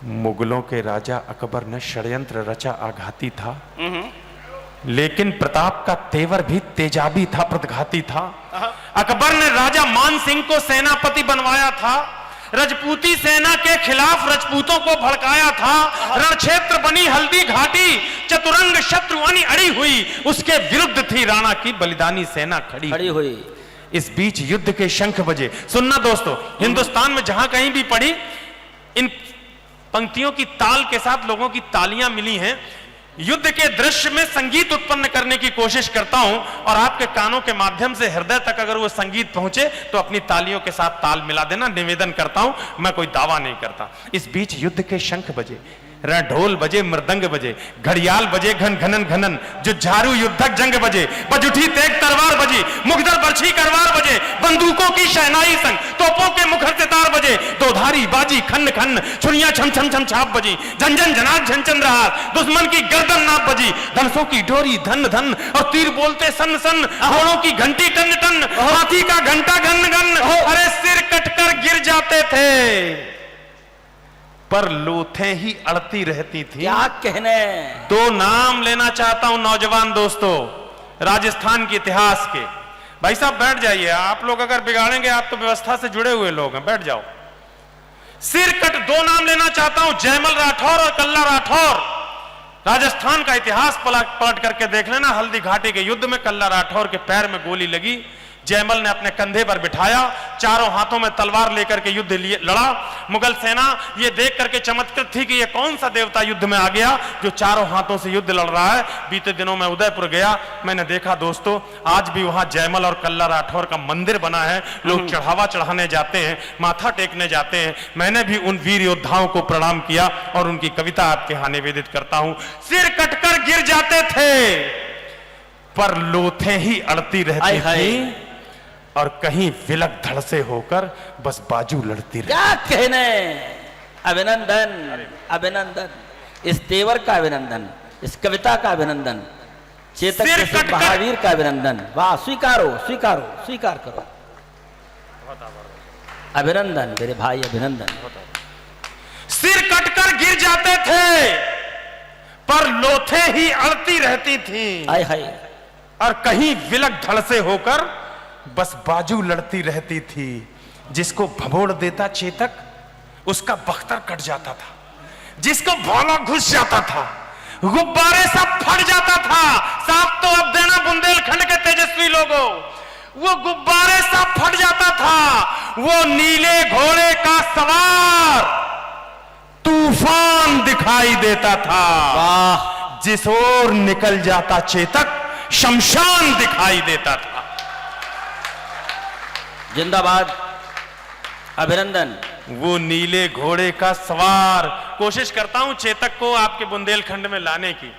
मुगलों के राजा अकबर ने षड्यंत्र रचा, आघाती था, लेकिन प्रताप का तेवर भी तेजाबी था, प्रतिघाती था। अकबर ने राजा मान सिंह को सेनापति बनवाया था, रजपूती सेना के खिलाफ रजपूतों को भड़काया था, रणक्षेत्र बनी हल्दी घाटी, चतुरंग शत्रु अड़ी हुई, उसके विरुद्ध थी राणा की बलिदानी सेना खड़ी हुई। इस बीच युद्ध के शंख बजे। सुनना दोस्तों, हिंदुस्तान में जहां कहीं भी पढ़ी, इन पंक्तियों की ताल के साथ लोगों की तालियां मिली हैं। युद्ध के दृश्य में संगीत उत्पन्न करने की कोशिश करता हूं, और आपके कानों के माध्यम से हृदय तक अगर वो संगीत पहुंचे तो अपनी तालियों के साथ ताल मिला देना, निवेदन करता हूं, मैं कोई दावा नहीं करता। इस बीच युद्ध के शंख बजे, ढोल बजे, मृदंग बजे, घड़ियाल बजे, घन घनन घनन, जुझारू युद्धक जंग बजे, बजुठी तेग तलवार बजी, मुखदर बरछी करवार बजे, बंदूकों की शहनाई संग, तोपों के मुखर से तार बजे, दोधारी बाजी खन्न खन्न, छुरियां छम छम छम छाप बजी, झंझन झनाक झनझन रहा, दुश्मन की गर्दन नाप बजी, धनुषों की डोरी धन धन, और तीर बोलते सन सन, घोड़ों की घंटी टन टन, हाथी का घंटा घन घन, अरे सिर कटकर गिर जाते थे पर लोथें ही अड़ती रहती थी। क्या कहने। दो नाम लेना चाहता हूं नौजवान दोस्तों, राजस्थान के इतिहास के। भाई साहब बैठ जाइए, आप लोग अगर बिगाड़ेंगे, आप तो व्यवस्था से जुड़े हुए लोग हैं, बैठ जाओ। सिरकट दो नाम लेना चाहता हूं, जयमल राठौर और कल्ला राठौर। राजस्थान का इतिहास पलट करके देख लेना। हल्दी घाटी के युद्ध में कल्ला राठौर के पैर में गोली लगी, जयमल ने अपने कंधे पर बिठाया, चारों हाथों में तलवार लेकर के युद्ध लड़ा। मुगल सेना ये देख करके चमत्कृत थी कि ये कौन सा देवता युद्ध में आ गया जो चारों हाथों से युद्ध लड़ रहा है। बीते दिनों में उदयपुर गया, मैंने देखा दोस्तों, आज भी वहां जयमल और कल्ला राठौर का मंदिर बना है, लोग चढ़ावा चढ़ाने जाते हैं, माथा टेकने जाते हैं। मैंने भी उन वीर योद्धाओं को प्रणाम किया और उनकी कविता आपके यहां निवेदित करता हूं। सिर कटकर गिर जाते थे पर लोथें ही अड़ती रहती थी, और कहीं विलक धड़ से होकर बस बाजू लड़ती रही। क्या कहने। अभिनंदन, अभिनंदन, इस तेवर का अभिनंदन, इस कविता का अभिनंदन, चेतक महावीर का अभिनंदन। वाह, स्वीकारो स्वीकारो स्वीकार करो। अभिनंदन मेरे भाई, अभिनंदन। सिर कटकर गिर जाते थे पर लोथें ही अड़ती रहती थी, हाय हाय, और कहीं विलक धड़ से होकर बस बाजू लड़ती रहती थी। जिसको भभोड़ देता चेतक, उसका बख्तर कट जाता था, जिसको भाला घुस जाता था, गुब्बारे सब फट जाता था। साफ तो अब देना बुंदेलखंड के तेजस्वी लोगों, वो गुब्बारे सब फट जाता था। वो नीले घोड़े का सवार तूफान दिखाई देता था। वाह, जिस ओर निकल जाता चेतक, शमशान दिखाई देता था। जिंदाबाद, अभिनंदन। वो नीले घोड़े का सवार। कोशिश करता हूं चेतक को आपके बुंदेलखंड में लाने की।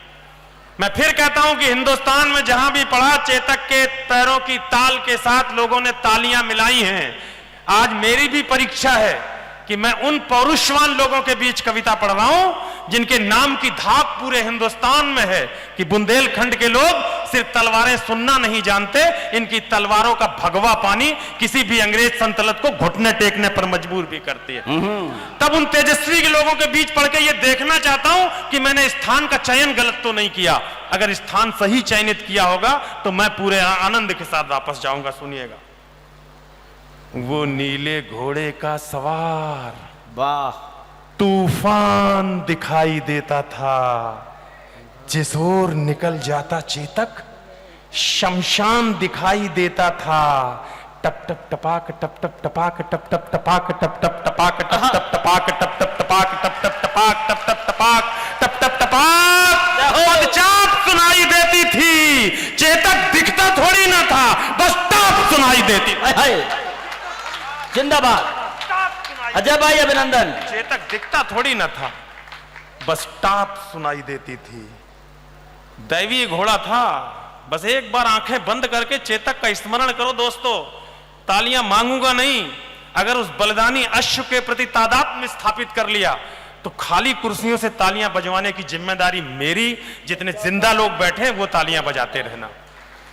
मैं फिर कहता हूं कि हिंदुस्तान में जहां भी पढ़ा, चेतक के पैरों की ताल के साथ लोगों ने तालियां मिलाई हैं। आज मेरी भी परीक्षा है कि मैं उन पौरुषवान लोगों के बीच कविता पढ़ रहा हूं जिनके नाम की धाक पूरे हिंदुस्तान में है कि बुंदेलखंड के लोग सिर्फ तलवारें सुनना नहीं जानते, इनकी तलवारों का भगवा पानी किसी भी अंग्रेज सल्तनत को घुटने टेकने पर मजबूर भी करती है। तब उन तेजस्वी के लोगों के बीच पढ़ के ये देखना चाहता हूं कि मैंने स्थान का चयन गलत तो नहीं किया। अगर स्थान सही चयनित किया होगा तो मैं पूरे आनंद के साथ वापस जाऊंगा। सुनिएगा। वो नीले घोड़े का सवार, वाह, तूफान दिखाई देता था। जिस ओर निकल जाता चेतक, शमशान दिखाई देता था। टप टप टपाक टप टप टपाक टप टप टपाक टप टप टपाक टप टप टपाक टप टप टपाक टप टप टपाक टप टप टपाक टप टप टपाक पदचाप सुनाई देती थी। चेतक दिखता थोड़ी ना था, बस टाप सुनाई देती थी। जिंदाबाद, अजय भाई, अभिनंदन। चेतक दिखता थोड़ी ना था, बस टाप सुनाई देती थी। दैवीय घोड़ा था। बस एक बार आंखें बंद करके चेतक का स्मरण करो दोस्तों। तालियां मांगूंगा नहीं, अगर उस बलिदानी अश्व के प्रति तादात्म्य स्थापित कर लिया तो खाली कुर्सियों से तालियां बजवाने की जिम्मेदारी मेरी। जितने जिंदा लोग बैठे वो तालियां बजाते रहना।